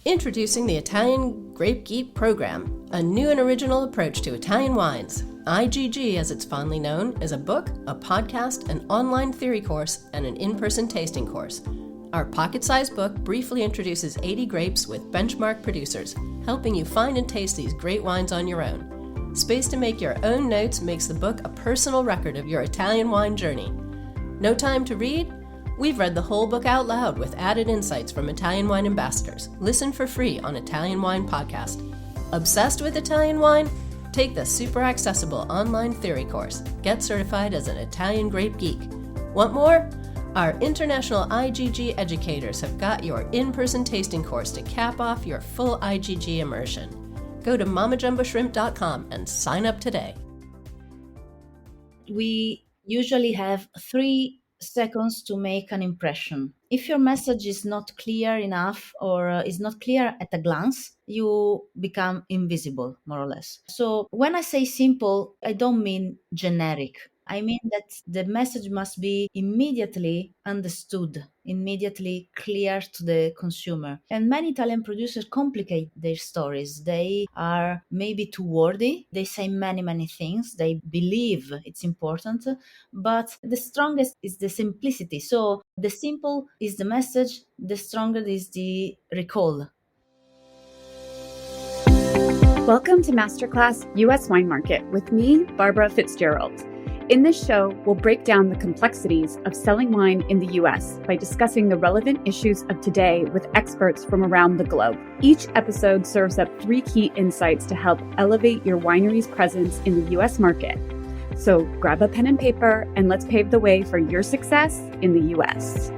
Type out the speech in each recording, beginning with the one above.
Introducing the Italian Grape Geek program, a new and original approach to Italian wines. IGG, as it's fondly known, is a book, a podcast, an online theory course, and an in-person tasting course. Our pocket-sized book briefly introduces 80 grapes with benchmark producers, helping you find and taste these great wines on your own. Space to make your own notes makes the book a personal record of your Italian wine journey. No time to read? We've read the whole book out loud with added insights from Italian wine ambassadors. Listen for free on Italian Wine Podcast. Obsessed with Italian wine? Take the super accessible online theory course. Get certified as an Italian grape geek. Want more? Our international IGG educators have got your in-person tasting course to cap off your full IGG immersion. Go to mamajumboshrimp.com and sign up today. We usually have 3 seconds to make an impression. If your message is not clear enough or is not clear at a glance, you become invisible, more or less. So when I say simple, I don't mean generic. I mean that the message must be immediately understood, immediately clear to the consumer. And many Italian producers complicate their stories. They are maybe too wordy. They say many things. They believe it's important. But the strongest is the simplicity. So the simple is the message, the stronger is the recall. Welcome to Masterclass US Wine Market with me, Barbara Fitzgerald. In this show, we'll break down the complexities of selling wine in the US by discussing the relevant issues of today with experts from around the globe. Each episode serves up 3 key insights to help elevate your winery's presence in the US market. So grab a pen and paper and let's pave the way for your success in the US.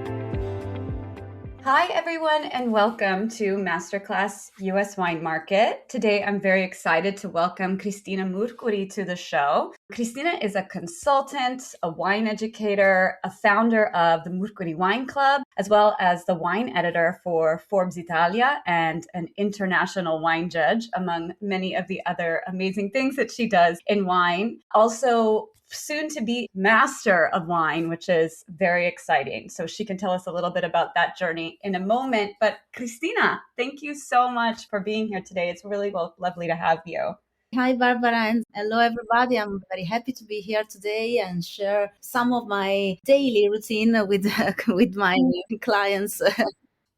Hi, everyone, and welcome to Masterclass US Wine Market. Today, I'm very excited to welcome Cristina Mercuri to the show. Cristina is a consultant, a wine educator, a founder of the Mercuri Wine Club, as well as the wine editor for Forbes Italia and an international wine judge, among many of the other amazing things that she does in wine. Also, soon to be master of wine, which is very exciting. So she can tell us a little bit about that journey in a moment. But Cristina, thank you so much for being here today. It's really lovely to have you. Hi, Barbara, and hello, everybody. I'm very happy to be here today and share some of my daily routine with my clients.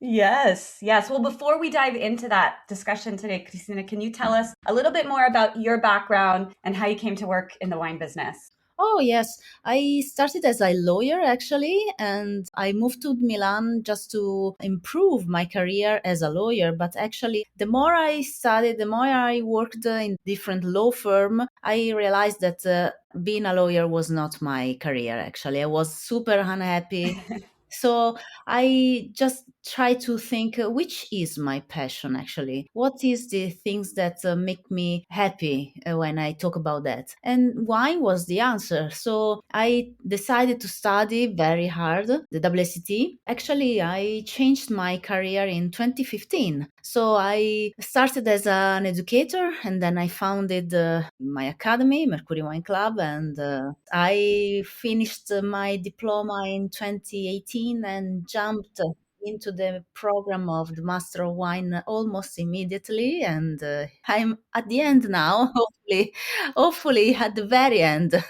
Yes. Well, before we dive into that discussion today, Cristina, can you tell us a little bit more about your background and how you came to work in the wine business? Oh, yes. I started as a lawyer, actually, and I moved to Milan just to improve my career as a lawyer. But actually, the more I studied, the more I worked in different law firms, I realized that being a lawyer was not my career, actually. I was super unhappy. So I just try to think which is my passion, actually. What is the things that make me happy when I talk about that? And wine was the answer. So I decided to study very hard the WSET. Actually, I changed my career in 2015. So I started as an educator and then I founded my academy, Mercuri Wine Club, and I finished my diploma in 2018 and jumped into the program of the Master of Wine almost immediately. And I'm at the end now, hopefully at the very end.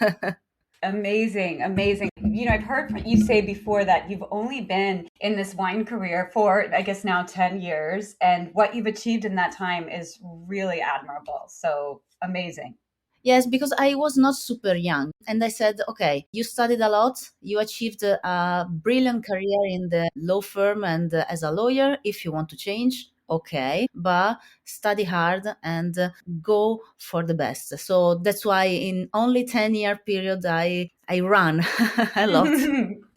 Amazing. I've heard you say before that you've only been in this wine career for, I guess now 10 years, and what you've achieved in that time is really admirable. So amazing. Yes, because I was not super young. And I said, okay, you studied a lot. You achieved a brilliant career in the law firm and as a lawyer. If you want to change, okay, but study hard and go for the best. So that's why in only 10-year period, I run a lot.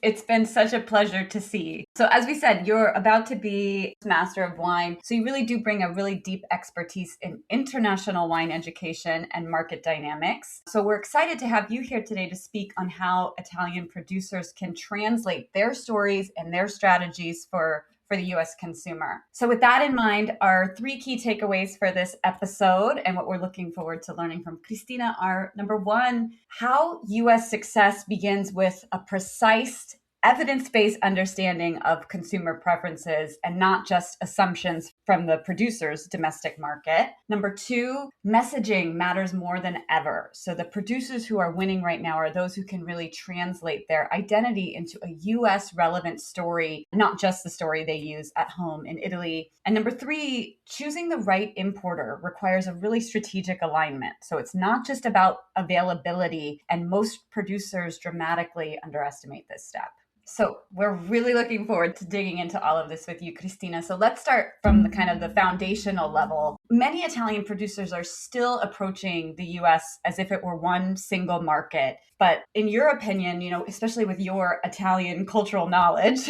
It's been such a pleasure to see. So as we said, you're about to be Master of Wine. So you really do bring a really deep expertise in international wine education and market dynamics. So we're excited to have you here today to speak on how Italian producers can translate their stories and their strategies for the US consumer. So with that in mind, our 3 key takeaways for this episode and what we're looking forward to learning from Cristina are, number 1, how US success begins with a precise evidence-based understanding of consumer preferences and not just assumptions from the producer's domestic market. Number two, messaging matters more than ever. So the producers who are winning right now are those who can really translate their identity into a US relevant story, not just the story they use at home in Italy. And number three, choosing the right importer requires a really strategic alignment. So it's not just about availability, and most producers dramatically underestimate this step. So we're really looking forward to digging into all of this with you, Cristina. So let's start from the kind of the foundational level. Many Italian producers are still approaching the US as if it were one single market. But in your opinion, especially with your Italian cultural knowledge,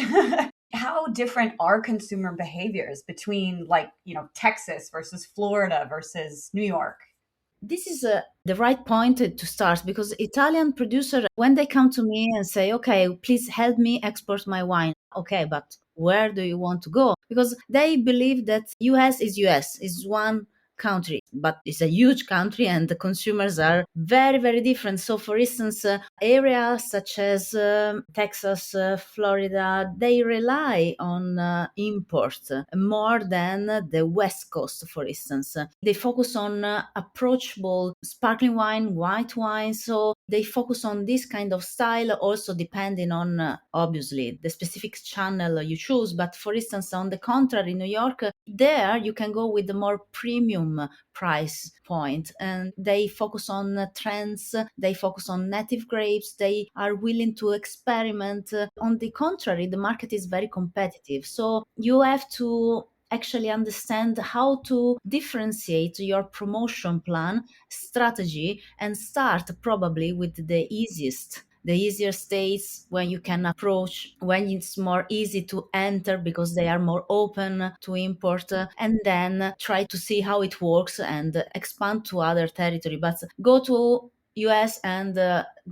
how different are consumer behaviors between Texas versus Florida versus New York? This is the right point to start, because Italian producers, when they come to me and say, okay, please help me export my wine. Okay, but where do you want to go? Because they believe that US is one country, but it's a huge country and the consumers are very, very different. So for instance, areas such as Texas, Florida, they rely on import more than the West Coast, for instance. They focus on approachable sparkling wine, white wine. So they focus on this kind of style, also depending on, obviously, the specific channel you choose. But for instance, on the contrary, in New York, there you can go with the more premium price point, and they focus on trends, they focus on native grapes, they are willing to experiment. On the contrary, the market is very competitive, so you have to actually understand how to differentiate your promotion plan strategy and start probably with the easier states when you can approach, when it's more easy to enter because they are more open to import, and then try to see how it works and expand to other territory. But go to US and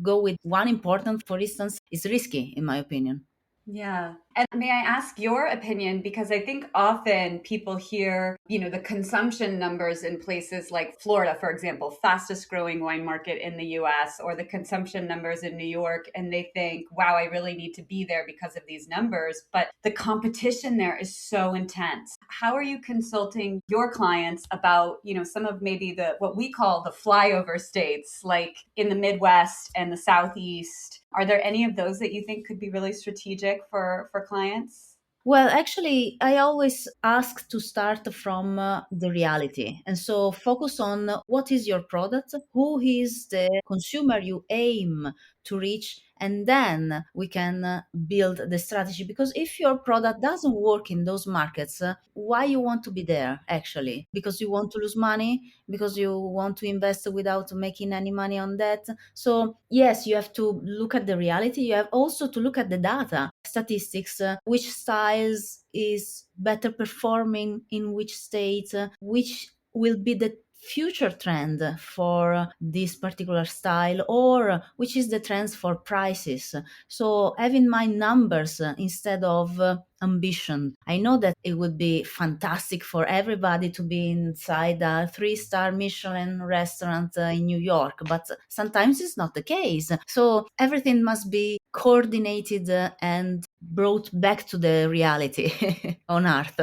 go with one important, for instance, is risky in my opinion. Yeah. And may I ask your opinion? Because I think often people hear, the consumption numbers in places like Florida, for example, fastest growing wine market in the US, or the consumption numbers in New York, and they think, wow, I really need to be there because of these numbers. But the competition there is so intense. How are you consulting your clients about, some of maybe what we call the flyover states, like in the Midwest and the Southeast? Are there any of those that you think could be really strategic for clients? Well, actually, I always ask to start from the reality. And so focus on what is your product, who is the consumer you aim to reach, and then we can build the strategy. Because if your product doesn't work in those markets, why you want to be there actually? Because you want to lose money? Because you want to invest without making any money on that? So yes, you have to look at the reality. You have also to look at the data, statistics, which styles is better performing in which state, which will be the future trend for this particular style, or which is the trends for prices. So have in mind numbers instead of ambition. I know that it would be fantastic for everybody to be inside a 3-star Michelin restaurant in New York, but sometimes it's not the case. So everything must be coordinated and brought back to the reality on earth.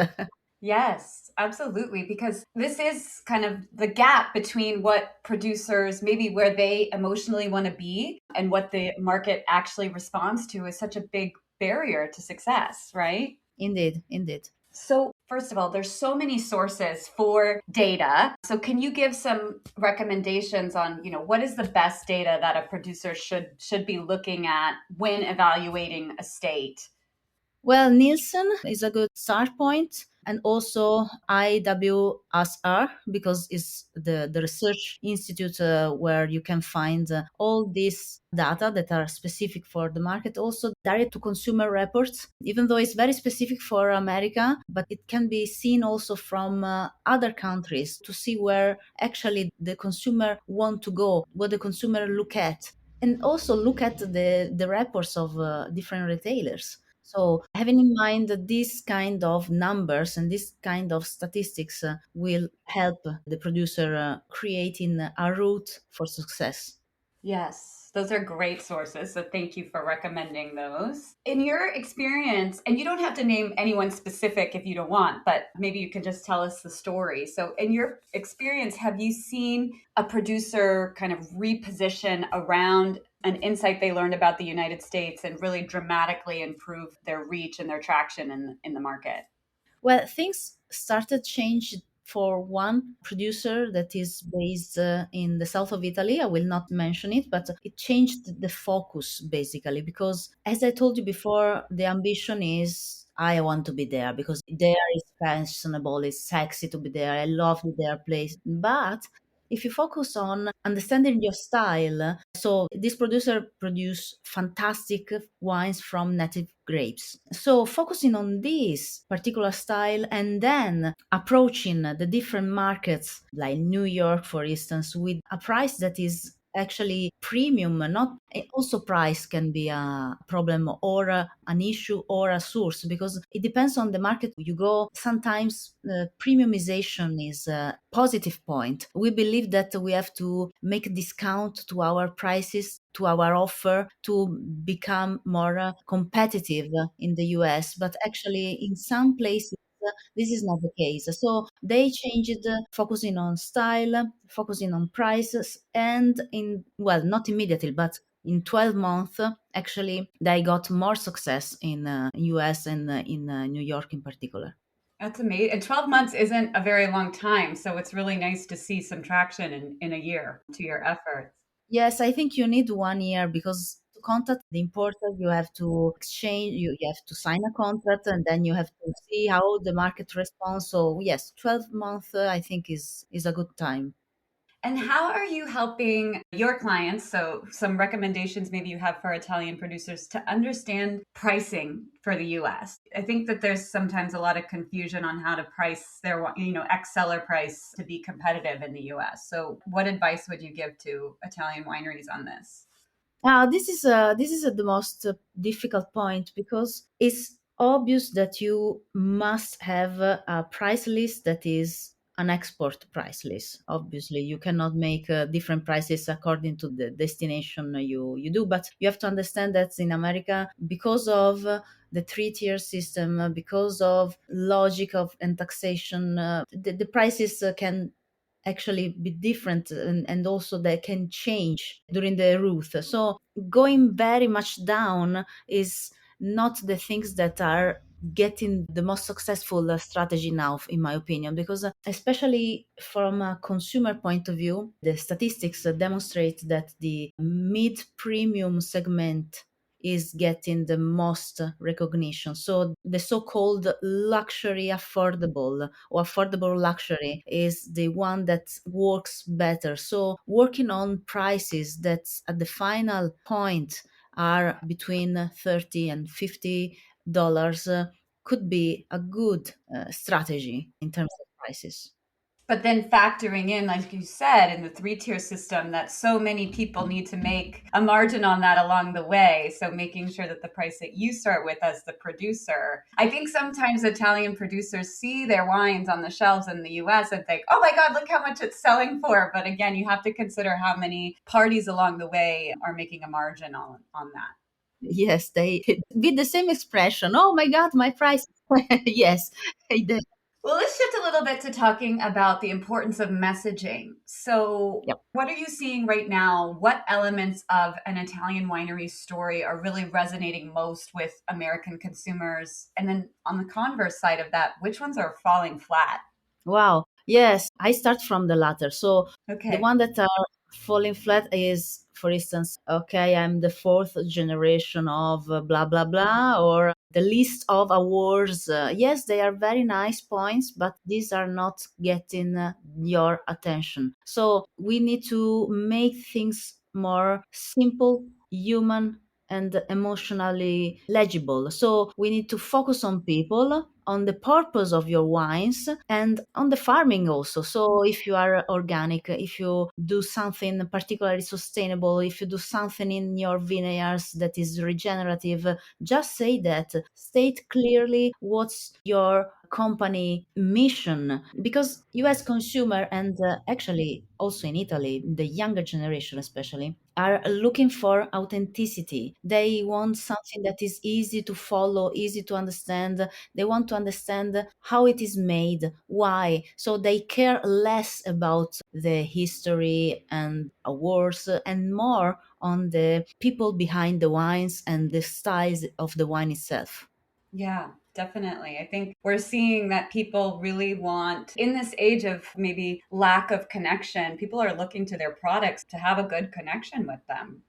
Yes, absolutely. Because this is kind of the gap between what producers, maybe where they emotionally want to be, and what the market actually responds to is such a big barrier to success, right? Indeed. So, first of all, there's so many sources for data. So, can you give some recommendations on, what is the best data that a producer should be looking at when evaluating a state? Well, Nielsen is a good start point, and also IWSR, because it's the research institute where you can find all these data that are specific for the market. Also, direct to consumer reports, even though it's very specific for America, but it can be seen also from other countries to see where actually the consumer want to go, what the consumer look at, and also look at the reports of different retailers. So having in mind that these kind of numbers and this kind of statistics will help the producer creating a route for success. Yes, Those are great sources. So thank you for recommending those. In your experience, and you don't have to name anyone specific if you don't want, but maybe you can just tell us the story. So in your experience, have you seen a producer kind of reposition around an insight they learned about the United States and really dramatically improve their reach and their traction in the market? Well, things started change for one producer that is based in the south of Italy. I will not mention it, but it changed the focus basically because, as I told you before, the ambition is I want to be there because there is fashionable, it's sexy to be there. I love their place. But if you focus on understanding your style, so this producer produce fantastic wines from native grapes. So focusing on this particular style and then approaching the different markets like New York, for instance, with a price that is actually premium, not also price can be a problem or an issue or a source because it depends on the market you go. Sometimes premiumization is a positive point. We believe that we have to make a discount to our prices, to our offer to become more competitive in the US, but actually in some places this is not the case. So they changed, focusing on style, focusing on prices, and well, not immediately, but in 12 months, actually, they got more success in US and in New York in particular. That's amazing. And 12 months isn't a very long time. So it's really nice to see some traction in a year to your efforts. Yes, I think you need 1 year because to contact the importer, you have to exchange, you have to sign a contract, and then you have to see how the market responds. So yes, 12 months, I think is a good time. And how are you helping your clients? So, some recommendations maybe you have for Italian producers to understand pricing for the US. I think that there's sometimes a lot of confusion on how to price their, X seller price to be competitive in the US. So, what advice would you give to Italian wineries on this? This is the most difficult point because it's obvious that you must have a price list that is an export price list. Obviously, you cannot make different prices according to the destination you do, but you have to understand that in America, because of the three-tier system, because of logic of and taxation, the prices can actually be different and also they can change during the route. So going very much down is not the things that are getting the most successful strategy now, in my opinion, because especially from a consumer point of view, the statistics demonstrate that the mid premium segment is getting the most recognition. So the so-called luxury affordable or affordable luxury is the one that works better. So working on prices that at the final point are between 30 and $50 could be a good strategy in terms of prices. But then factoring in, like you said, in the three-tier system, that so many people need to make a margin on that along the way. So making sure that the price that you start with as the producer, I think sometimes Italian producers see their wines on the shelves in the US and think, oh my God, look how much it's selling for. But again, you have to consider how many parties along the way are making a margin on that. Yes, they with the same expression. Oh my God, my price. Yes, they, Well, let's shift a little bit to talking about the importance of messaging. So, yep. what are you seeing right now? What elements of an Italian winery story are really resonating most with American consumers? And then on the converse side of that, which ones are falling flat? Wow. Yes, I start from the latter. So the Okay. one that are falling flat is, for instance, okay, I'm the fourth generation of blah blah blah, or the list of awards. Yes, they are very nice points, but these are not getting your attention. So we need to make things more simple, human, and emotionally legible. So we need to focus on people, on the purpose of your wines, and on the farming also. So if you are organic, if you do something particularly sustainable, if you do something in your vineyards that is regenerative, just say that. State clearly what's your company mission, because US consumer and actually also in Italy, the younger generation especially, are looking for authenticity. They want something that is easy to follow, easy to understand. They want to understand how it is made, why. So they care less about the history and awards and more on the people behind the wines and the styles of the wine itself. Yeah, definitely. I think we're seeing that people really want, in this age of maybe lack of connection, people are looking to their products to have a good connection with them.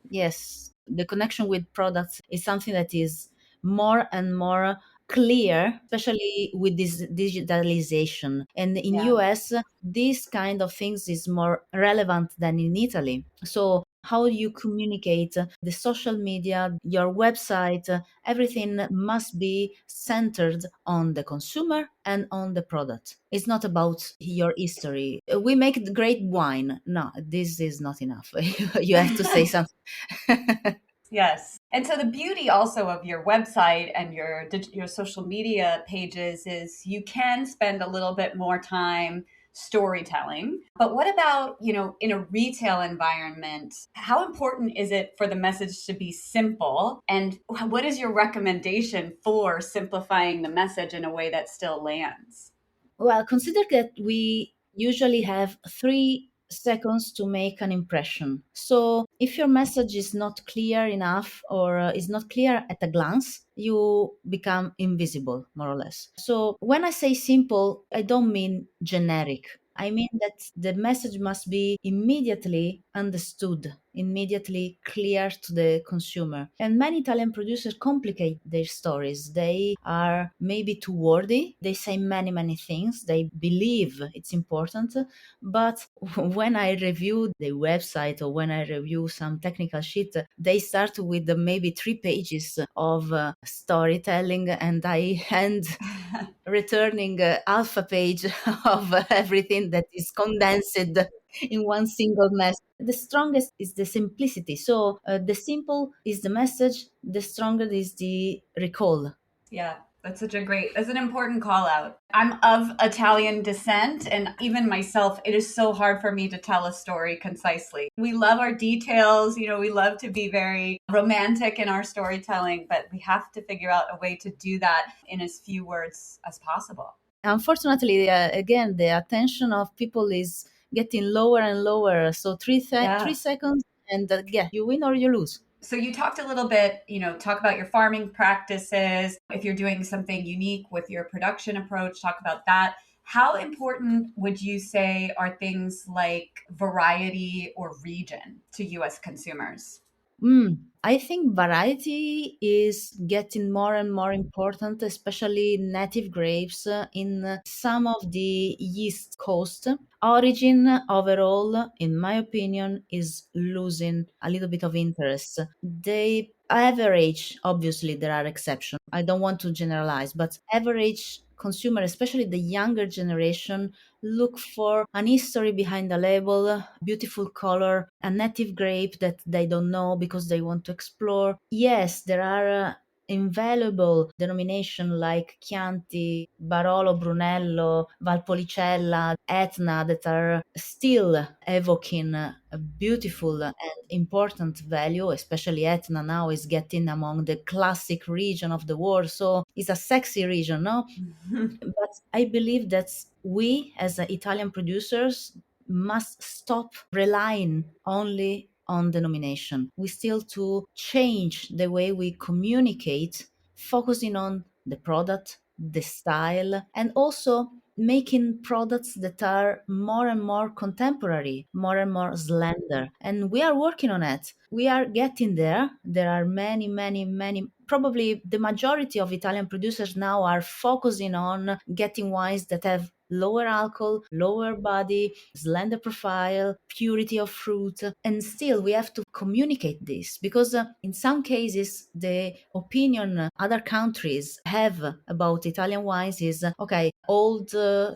Yes, the connection with products is something that is more and more clear, especially with this digitalization. And in Yeah. US, this kind of things is more relevant than in Italy. So how you communicate, the social media, your website, everything must be centered on the consumer and on the product. It's not about your history. We make great wine. No, this is not enough. You have to say something. Yes. And so the beauty also of your website and your social media pages is you can spend a little bit more time storytelling. But what about, in a retail environment, how important is it for the message to be simple? And what is your recommendation for simplifying the message in a way that still lands? Well, consider that we usually have 3 seconds to make an impression. So, if your message is not clear enough or is not clear at a glance, you become invisible, more or less. So, when I say simple, I don't mean generic. I mean that the message must be immediately understood, immediately clear to the consumer. And many Italian producers complicate their stories. They are maybe too wordy. They say many, many things. They believe it's important. But when I review the website or when I review some technical sheet, they start with maybe 3 pages of storytelling, and I end returning half a page of everything that is condensed in one single message. The strongest is the simplicity. So the simple is the message, the stronger is the recall. Yeah, that's an important call out. I'm of Italian descent, and even myself, it is so hard for me to tell a story concisely. We love our details, we love to be very romantic in our storytelling, but we have to figure out a way to do that in as few words as possible. Unfortunately, again, the attention of people is getting lower and lower. So 3 seconds, and yeah, you win or you lose. So you talked a little bit, talk about your farming practices. If you're doing something unique with your production approach, talk about that. How important would you say are things like variety or region to US consumers? I think variety is getting more and more important, especially native grapes in some of the East Coast. Origin overall, in my opinion, is losing a little bit of interest. The average, obviously, there are exceptions. I don't want to generalize, but average consumer, especially the younger generation, look for an history behind the label, beautiful color, a native grape that they don't know because they want to explore. Yes, there are invaluable denomination like Chianti, Barolo, Brunello, Valpolicella, Etna that are still evoking a beautiful and important value, especially Etna now is getting among the classic region of the world. So it's a sexy region, no? But I believe that we as Italian producers must stop relying only on denomination. We still to change the way we communicate, focusing on the product, the style, and also making products that are more and more contemporary, more and more slender. And we are working on it. We are getting there. There are many, many, many. Probably the majority of Italian producers now are focusing on getting wines that have lower alcohol, lower body, slender profile, purity of fruit. And still, we have to communicate this, because in some cases the opinion other countries have about Italian wines is okay, old,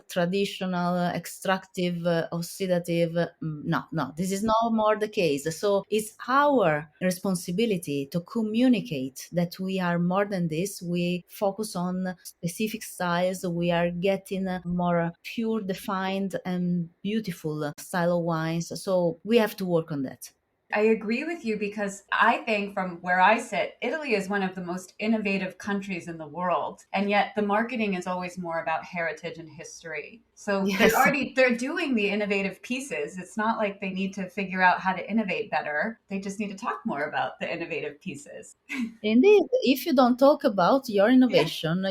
traditional, extractive, oxidative. No, this is no more the case. So it's our responsibility to communicate that we are more than this. We focus on specific styles. We are getting a more pure, defined, and beautiful style of wines. So we have to work on that. I agree with you because I think from where I sit, Italy is one of the most innovative countries in the world. And yet the marketing is always more about heritage and history. So Yes. they're doing the innovative pieces. It's not like they need to figure out how to innovate better. They just need to talk more about the innovative pieces. Indeed, if you don't talk about your innovation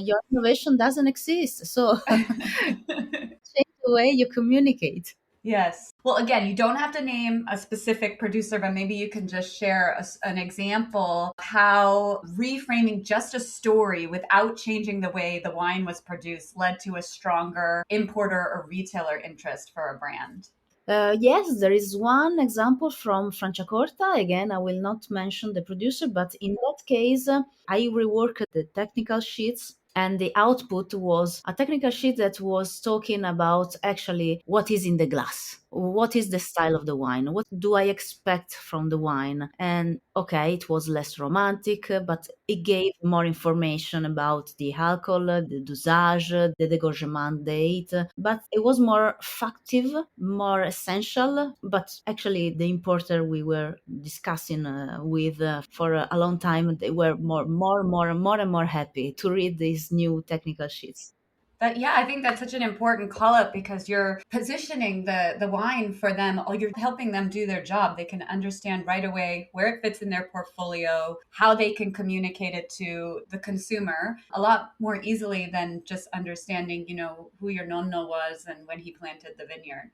doesn't exist. So change the way you communicate. Yes. Well, again, you don't have to name a specific producer, but maybe you can just share an example how reframing just a story without changing the way the wine was produced led to a stronger importer or retailer interest for a brand. Yes, there is one example from Franciacorta. Again, I will not mention the producer, but in that case, I reworked the technical sheets. And the output was a technical sheet that was talking about actually what is in the glass, what is the style of the wine, what do I expect from the wine. And okay, it was less romantic, but it gave more information about the alcohol, the dosage, the dégorgement date. But it was more factive, more essential. But actually, the importer we were discussing with for a long time, they were more and more happy to read these new technical sheets. But yeah, I think that's such an important call out because you're positioning the wine for them, or you're helping them do their job. They can understand right away where it fits in their portfolio, how they can communicate it to the consumer a lot more easily than just understanding, who your nonno was and when he planted the vineyard.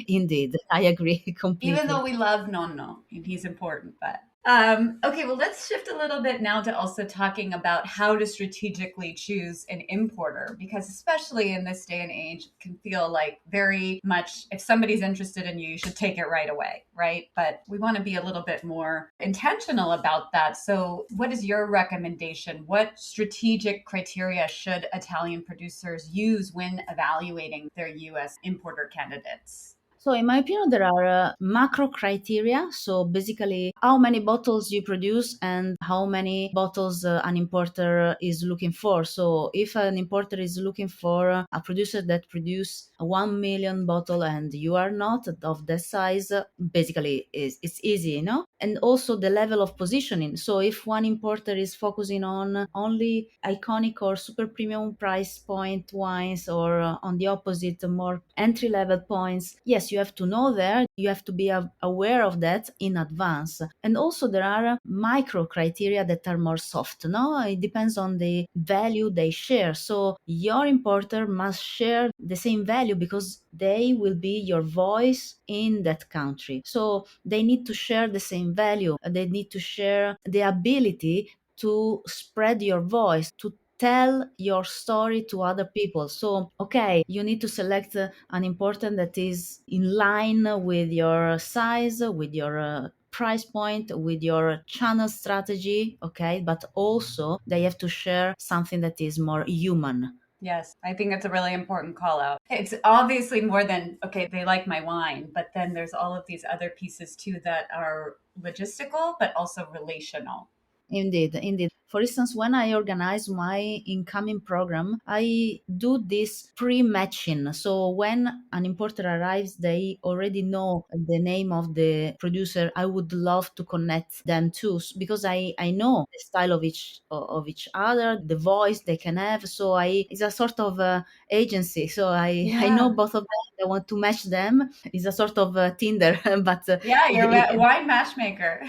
Indeed, I agree completely. Even though we love nonno, and he's important, but okay, well, let's shift a little bit now to also talking about how to strategically choose an importer, because especially in this day and age, it can feel like very much if somebody's interested in you, you should take it right away, right? But we want to be a little bit more intentional about that. So what is your recommendation? What strategic criteria should Italian producers use when evaluating their US importer candidates? So, in my opinion, there are macro criteria. So, basically, how many bottles you produce and how many bottles an importer is looking for. So, if an importer is looking for a producer that produce 1 million bottle and you are not of that size, basically, it's easy, And also the level of positioning. So, if one importer is focusing on only iconic or super premium price point wines, or on the opposite, more entry level points, yes, you have to know there, you have to be aware of that in advance. And also there are micro criteria that are more soft, it depends on the value they share. So your importer must share the same value because they will be your voice in that country. So they need to share the same value, they need to share the ability to spread your voice, to tell your story to other people. So, okay, you need to select an importer that is in line with your size, with your price point, with your channel strategy, okay? But also they have to share something that is more human. Yes, I think that's a really important call out. It's obviously more than, okay, they like my wine, but then there's all of these other pieces too that are logistical, but also relational. Indeed. For instance, when I organize my incoming program, I do this pre-matching. So when an importer arrives, they already know the name of the producer I would love to connect them to, because I know the style of each other, the voice they can have. So it's a sort of agency. So I know both of them. I want to match them. It's a sort of Tinder, but yeah, you're a wine matchmaker.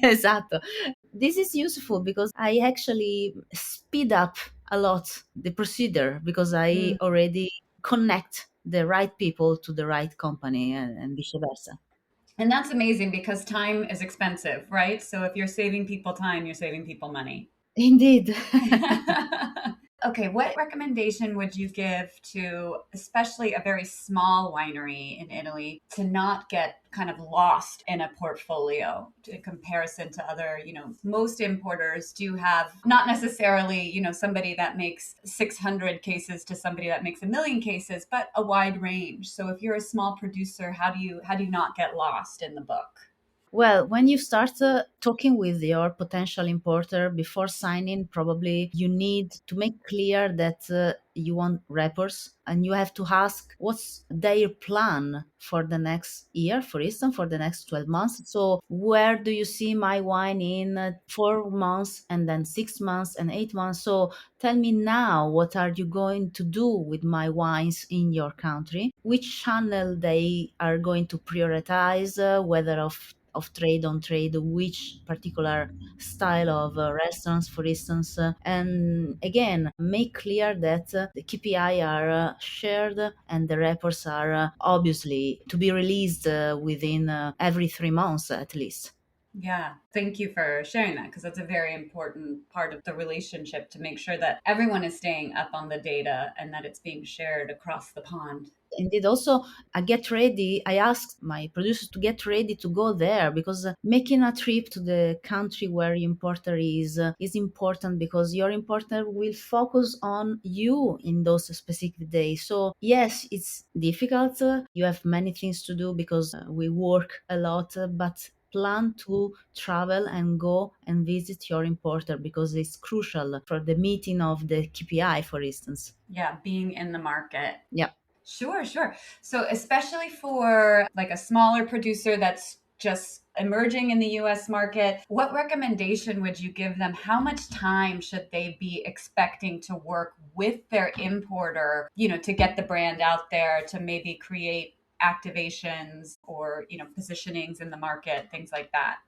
Esatto. This is useful because I actually speed up a lot the procedure because I already connect the right people to the right company and vice versa. And that's amazing because time is expensive, right? So if you're saving people time, you're saving people money. Indeed. Okay, what recommendation would you give to especially a very small winery in Italy to not get kind of lost in a portfolio in comparison to other, most importers do have not necessarily, somebody that makes 600 cases to somebody that makes 1,000,000 cases, but a wide range. So if you're a small producer, how do you not get lost in the book? Well, when you start talking with your potential importer before signing, probably you need to make clear that you want reports, and you have to ask what's their plan for the next year, for instance, for the next 12 months. So, where do you see my wine in 4 months and then 6 months and 8 months? So, tell me now, what are you going to do with my wines in your country? Which channel they are going to prioritize, whether of trade on trade, which particular style of restaurants, for instance, and again, make clear that the KPI are shared and the reports are obviously to be released within every 3 months at least. Yeah, thank you for sharing that because that's a very important part of the relationship to make sure that everyone is staying up on the data and that it's being shared across the pond. Indeed, also, I asked my producers to get ready to go there, because making a trip to the country where your importer is important, because your importer will focus on you in those specific days. So yes, it's difficult. You have many things to do because we work a lot, but plan to travel and go and visit your importer, because it's crucial for the meeting of the KPI, for instance. Yeah, being in the market. Yeah. Sure, sure. So, especially for like a smaller producer that's just emerging in the US market, what recommendation would you give them? How much time should they be expecting to work with their importer, to get the brand out there, to maybe create activations or, positionings in the market, things like that?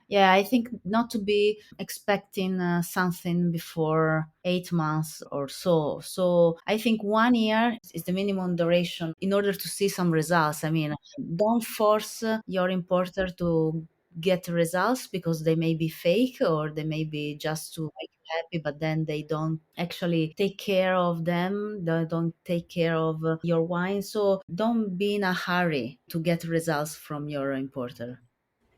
Yeah, I think not to be expecting something before 8 months or so. So I think 1 year is the minimum duration in order to see some results. I mean, don't force your importer to get results, because they may be fake, or they may be just to make you happy, but then they don't actually take care of them. They don't take care of your wine. So don't be in a hurry to get results from your importer.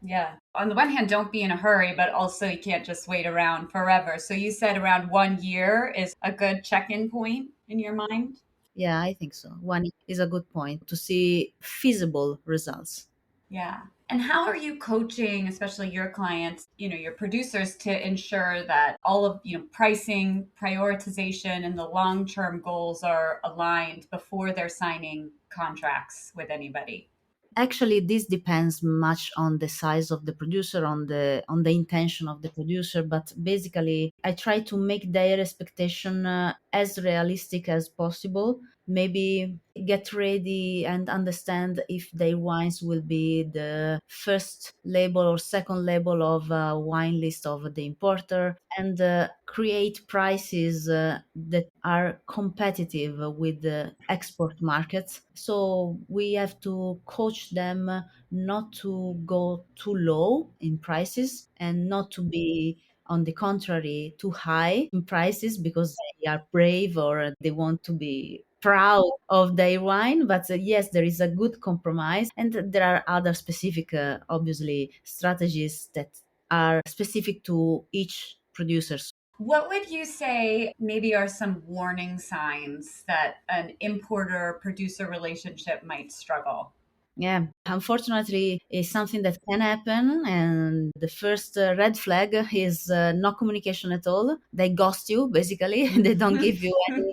Yeah. On the one hand, don't be in a hurry, but also you can't just wait around forever. So you said around 1 year is a good check-in point in your mind? Yeah, I think so. One is a good point to see feasible results. Yeah. And how are you coaching, especially your clients, your producers to ensure that all of, pricing, prioritization, and the long-term goals are aligned before they're signing contracts with anybody? Actually, this depends much on the size of the producer, on the intention of the producer, but basically I try to make their expectation as realistic as possible. Maybe get ready and understand if their wines will be the first label or second label of a wine list of the importer, and create prices that are competitive with the export markets. So we have to coach them not to go too low in prices, and not to be, on the contrary, too high in prices, because they are brave or they want to be proud of their wine. But yes, there is a good compromise, and there are other specific, obviously, strategies that are specific to each producer. What would you say maybe are some warning signs that an importer producer relationship might struggle? Yeah, unfortunately, it's something that can happen. And the first red flag is no communication at all. They ghost you, basically. They don't give you any,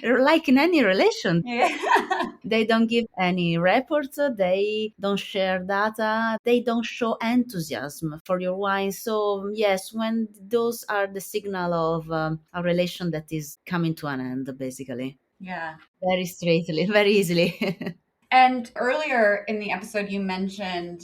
like in any relation. Yeah. They don't give any reports, they don't share data, they don't show enthusiasm for your wine. So, yes, when those are the signal of a relation that is coming to an end, basically. Yeah. Very straightly, very easily. And earlier in the episode, you mentioned,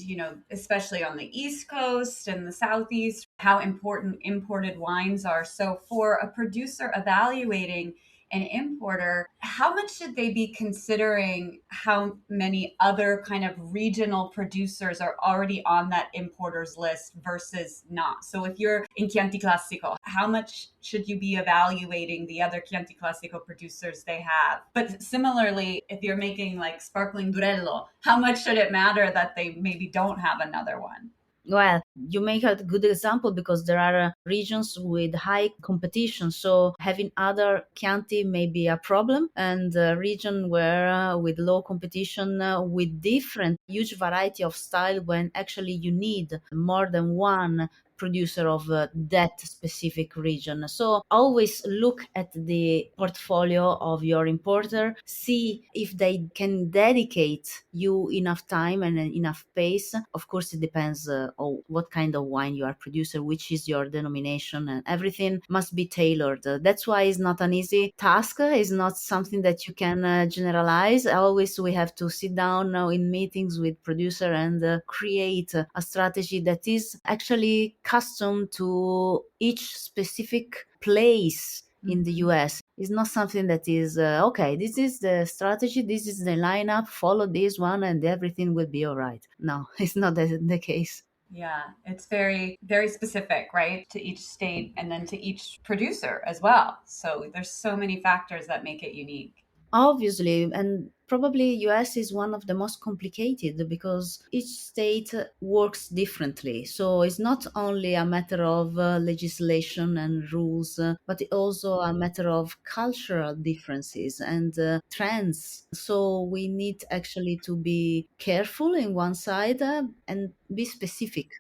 especially on the East Coast and the Southeast, how important imported wines are. So, for a producer evaluating an importer, how much should they be considering how many other kind of regional producers are already on that importer's list versus not? So, if you're in Chianti Classico, how much should you be evaluating the other Chianti Classico producers they have? But similarly, if you're making like sparkling Durello, how much should it matter that they maybe don't have another one? Well, you make a good example because there are regions with high competition. So having other Chianti may be a problem, and a region where with low competition, with different huge variety of style, when actually you need more than one producer of that specific region. So always look at the portfolio of your importer, see if they can dedicate you enough time and enough space. Of course, it depends on what kind of wine you are producer, which is your denomination, and everything must be tailored. That's why it's not an easy task. It's not something that you can generalize. Always we have to sit down now in meetings with producer and create a strategy that is actually custom to each specific place in the US. It's not something that is okay, this is the strategy, this is the lineup, follow this one and everything will be all right. No, it's not the case. Yeah, it's very, very specific, right, to each state and then to each producer as well. So there's so many factors that make it unique. Obviously, and probably US is one of the most complicated because each state works differently. So it's not only a matter of legislation and rules, but also a matter of cultural differences and trends. So we need actually to be careful in one side and be specific.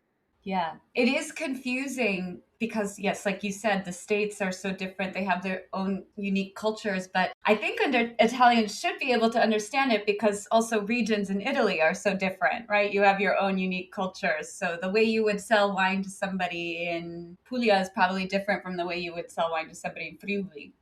Yeah, it is confusing because, yes, like you said, the states are so different. They have their own unique cultures. But I think Italians should be able to understand it because also regions in Italy are so different, right? You have your own unique cultures. So the way you would sell wine to somebody in Puglia is probably different from the way you would sell wine to somebody in Friuli.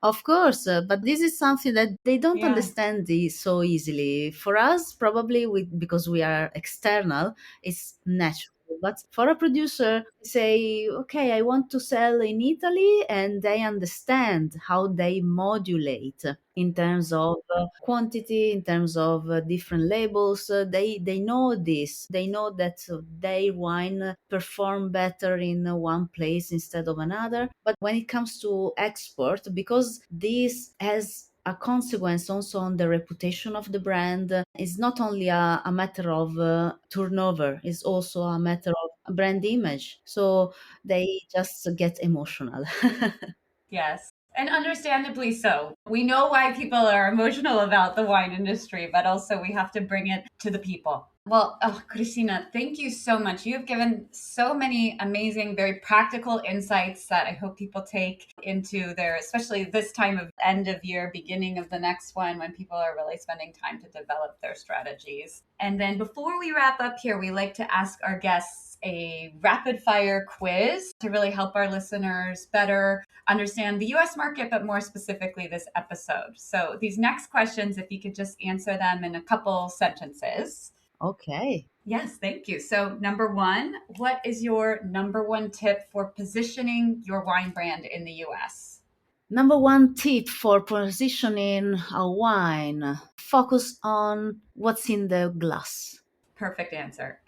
Of course, but this is something that they don't Yeah. understand so easily. For us, probably because we are external, it's natural. But for a producer, say, okay, I want to sell in Italy, and they understand how they modulate in terms of quantity, in terms of different labels. They know this. They know that their wine perform better in one place instead of another. But when it comes to export, because this has a consequence also on the reputation of the brand. It's not only a matter of turnover, it's also a matter of brand image. So they just get emotional. Yes. And understandably so. We know why people are emotional about the wine industry, but also we have to bring it to the people. Well, Cristina, thank you so much. You have given so many amazing, very practical insights that I hope people take into their, especially this time of end of year, beginning of the next one, when people are really spending time to develop their strategies. And then before we wrap up here, we like to ask our guests a rapid fire quiz to really help our listeners better understand the US market, but more specifically this episode. So these next questions, if you could just answer them in a couple sentences. Okay. Yes, thank you. So, number one, what is your number one tip for positioning your wine brand in the US? Number one tip for positioning a wine: focus on what's in the glass. Perfect answer.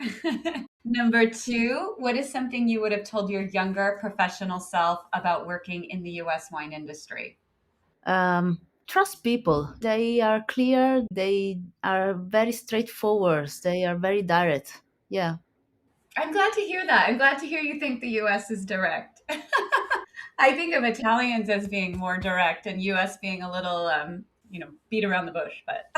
Number two, what is something you would have told your younger professional self about working in the US wine industry? Trust people. They are clear, they are very straightforward, they are very direct. Yeah. I'm glad to hear that. I'm glad to hear you think the US is direct. I think of Italians as being more direct and US being a little, beat around the bush, but.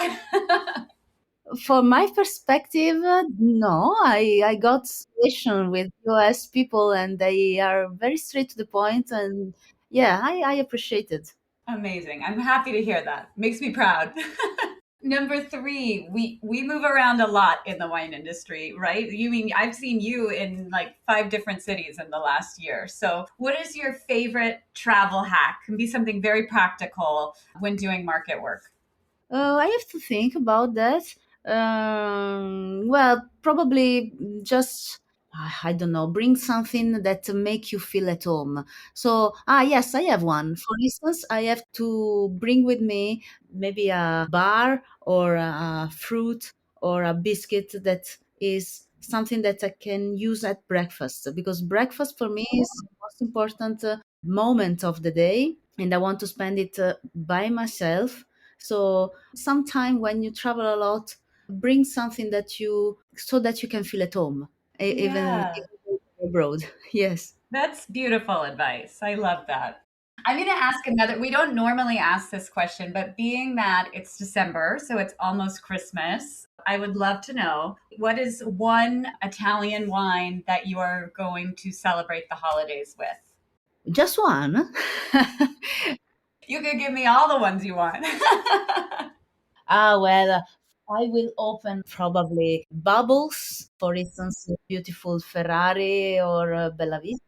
For my perspective, no, I got situation with US people and they are very straight to the point, and yeah, I appreciate it. Amazing. I'm happy to hear that. Makes me proud. Number three, we move around a lot in the wine industry, right? You mean I've seen you in like 5 different cities in the last year. So, what is your favorite travel hack? Can be something very practical when doing market work. I have to think about that. Well, probably just I don't know, bring something that make you feel at home. So, yes, I have one. For instance, I have to bring with me maybe a bar or a fruit or a biscuit that is something that I can use at breakfast, because breakfast for me is the most important moment of the day, and I want to spend it by myself. So sometime when you travel a lot, bring something so that you can feel at home, even Yeah, abroad. Yes. that's beautiful advice. I love that. I'm going to ask another. We don't normally ask this question, but being that it's December, so it's almost Christmas, I would love to know what is one Italian wine that you are going to celebrate the holidays with? Just one. You could give me all the ones you want. Well, I will open probably Bubbles, for instance, a beautiful Ferrari or Bella Vista.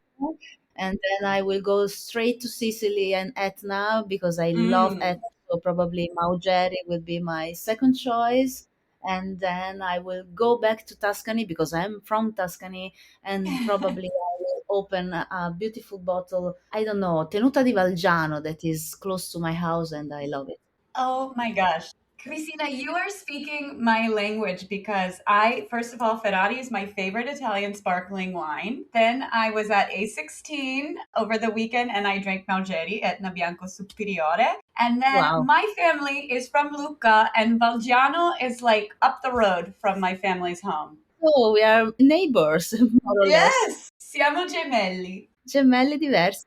And then I will go straight to Sicily and Etna because I love Mm. Etna. So probably Maugeri will be my second choice. And then I will go back to Tuscany because I'm from Tuscany, and probably I will open a beautiful bottle, I don't know, Tenuta di Valgiano, that is close to my house and I love it. Oh my gosh. Cristina, you are speaking my language because first of all, Ferrari is my favorite Italian sparkling wine. Then I was at A16 over the weekend and I drank Maugeri, Etna Bianco Superiore. And then Wow. my family is from Lucca and Valgiano is like up the road from my family's home. So we are neighbors, more or less. Yes, siamo gemelli. Gemelli diversi.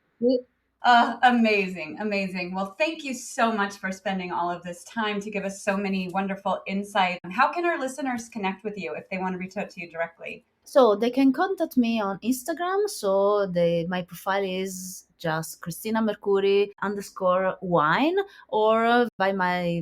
Amazing, amazing. Well, thank you so much for spending all of this time to give us so many wonderful insights. How can our listeners connect with you if they want to reach out to you directly? So they can contact me on Instagram. So my profile is just Cristina Mercuri _wine, or by my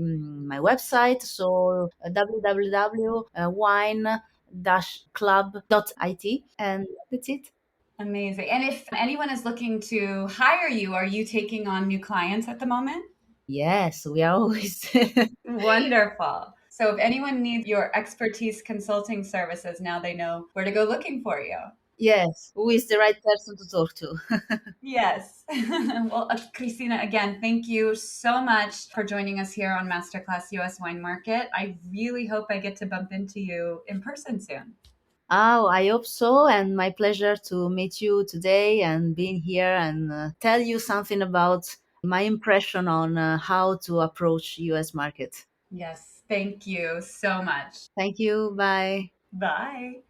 website. So www.wine-club.it, and that's it. Amazing. And if anyone is looking to hire you, are you taking on new clients at the moment? Yes, we are always. Wonderful. So if anyone needs your expertise consulting services, now they know where to go looking for you. Yes, who is the right person to talk to? Yes. Well, Cristina, again, thank you so much for joining us here on Masterclass US Wine Market. I really hope I get to bump into you in person soon. Oh, I hope so. And my pleasure to meet you today and being here and tell you something about my impression on how to approach US market. Yes, thank you so much. Thank you. Bye. Bye.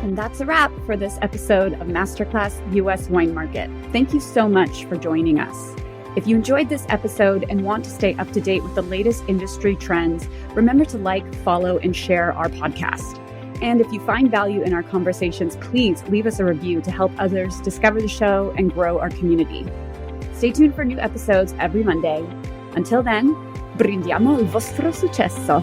And that's a wrap for this episode of Masterclass US Wine Market. Thank you so much for joining us. If you enjoyed this episode and want to stay up to date with the latest industry trends, remember to like, follow, and share our podcast. And if you find value in our conversations, please leave us a review to help others discover the show and grow our community. Stay tuned for new episodes every Monday. Until then, brindiamo il vostro successo!